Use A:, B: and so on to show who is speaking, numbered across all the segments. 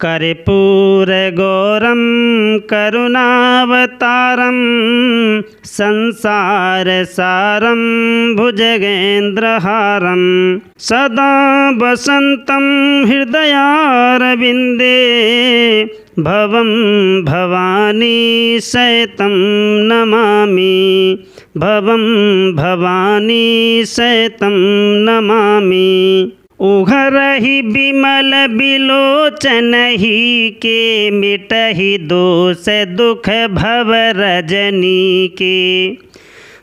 A: कर्पूरगौरं करुणावतारं संसारसारं भुजगेन्द्रहारं सदा वसन्तं हृदयारविन्दे भवं भवानी सहितं नमामि भवं भवानी सहितं नमामि। उघरहि बिमल बिलोचनहि के मिटहि दोष दुख भव रजनी के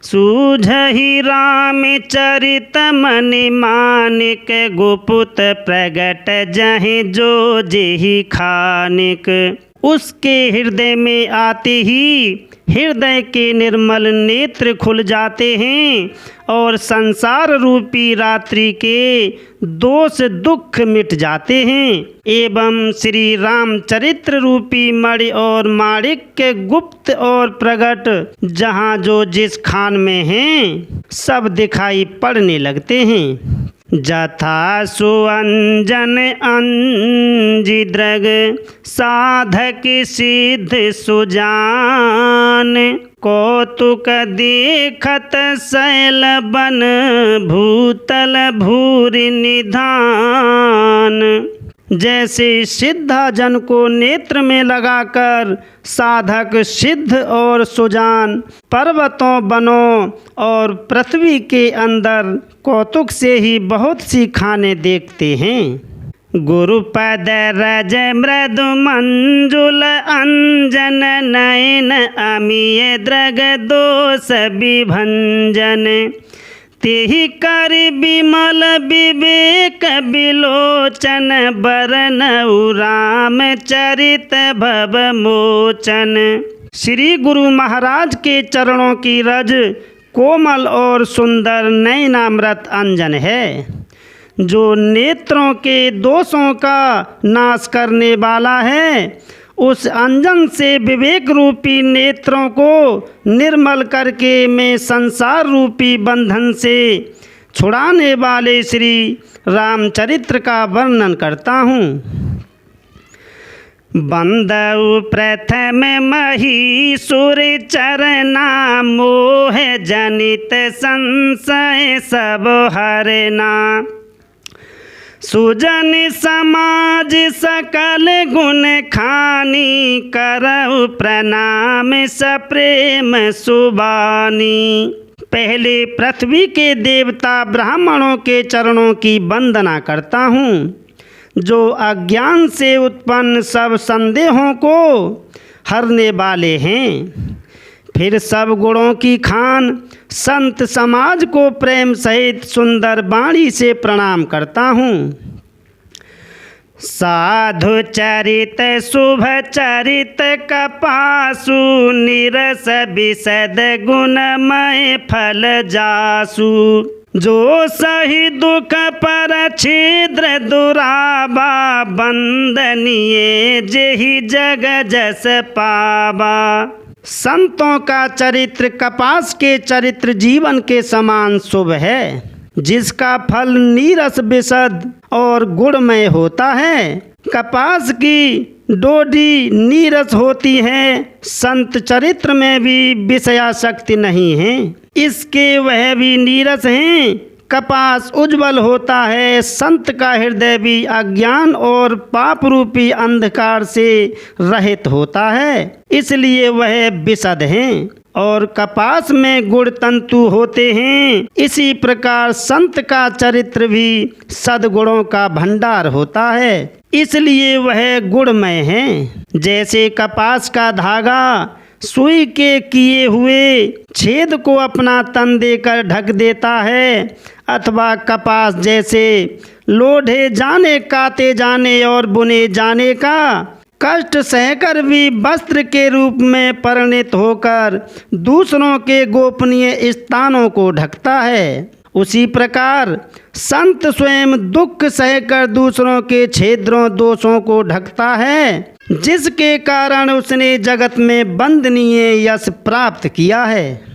A: सूझहि रामचरित मनि मानिक गुपुत प्रगट जहि जो जेहि खानिक। उसके हृदय में आते ही हृदय के निर्मल नेत्र खुल जाते हैं और संसार रूपी रात्रि के दोष दुख मिट जाते हैं एवं श्री रामचरित्र रूपी मणि और माणिक्य गुप्त और प्रगट जहाँ जो जिस खान में हैं सब दिखाई पड़ने लगते हैं। जथा सुअंजन अंजिद्रग साधक सिद्ध सुजान कौतुक देखत शैल बन भूतल भूरि निधान। जैसे सिद्धाजन को नेत्र में लगाकर साधक सिद्ध और सुजान पर्वतों वनों और पृथ्वी के अंदर कौतुक से ही बहुत सी खाने देखते हैं। गुरुपद रज मृदु मंजुल अंजन नयन अमीय द्रग दोष विभंजन तेहि कर विमल विवेक बिलोचन बरनउ रामचरित भव मोचन। श्री गुरु महाराज के चरणों की रज कोमल और सुंदर नयनामृत अंजन है जो नेत्रों के दोषों का नाश करने वाला है। उस अंजन से विवेक रूपी नेत्रों को निर्मल करके मैं संसार रूपी बंधन से छुड़ाने वाले श्री रामचरित्र का वर्णन करता हूँ। बंदउ प्रथम महीसुर चरना मोह जनित संशय सब हरना सुजन समाज सकल गुण खानी करऊ प्रणाम सप्रेम सुबानी। पहले पृथ्वी के देवता ब्राह्मणों के चरणों की वंदना करता हूँ जो अज्ञान से उत्पन्न सब संदेहों को हरने वाले हैं। फिर सब गुणों की खान संत समाज को प्रेम सहित सुंदर वाणी से प्रणाम करता हूँ। साधु चरित शुभ चरित कपासु निरस विशद गुणमय फल जासु जो सही दुख पर छिद्र दुराबा बंदनीय जेहि जग जस पाबा। संतों का चरित्र कपास के चरित्र जीवन के समान शुभ है जिसका फल नीरस विशद और गुणमय होता है। कपास की डोडी नीरस होती है, संत चरित्र में भी विषयाशक्ति नहीं है, इसके वह भी नीरस हैं। कपास उज्जवल होता है, संत का हृदय भी अज्ञान और पाप रूपी अंधकार से रहित होता है, इसलिए वह विशद हैं और कपास में गुण तंतु होते हैं। इसी प्रकार संत का चरित्र भी सद्गुणों का भंडार होता है, इसलिए वह गुणमय है। जैसे कपास का धागा सुई के किए हुए छेद को अपना तन देकर ढक देता है, अथवा कपास जैसे लोढ़े जाने काते जाने और बुने जाने का कष्ट सहकर भी वस्त्र के रूप में परिणत होकर दूसरों के गोपनीय स्थानों को ढकता है, उसी प्रकार संत स्वयं दुख सहकर दूसरों के छेद्रों दोषों को ढकता है, जिसके कारण उसने जगत में वंदनीय यश प्राप्त किया है।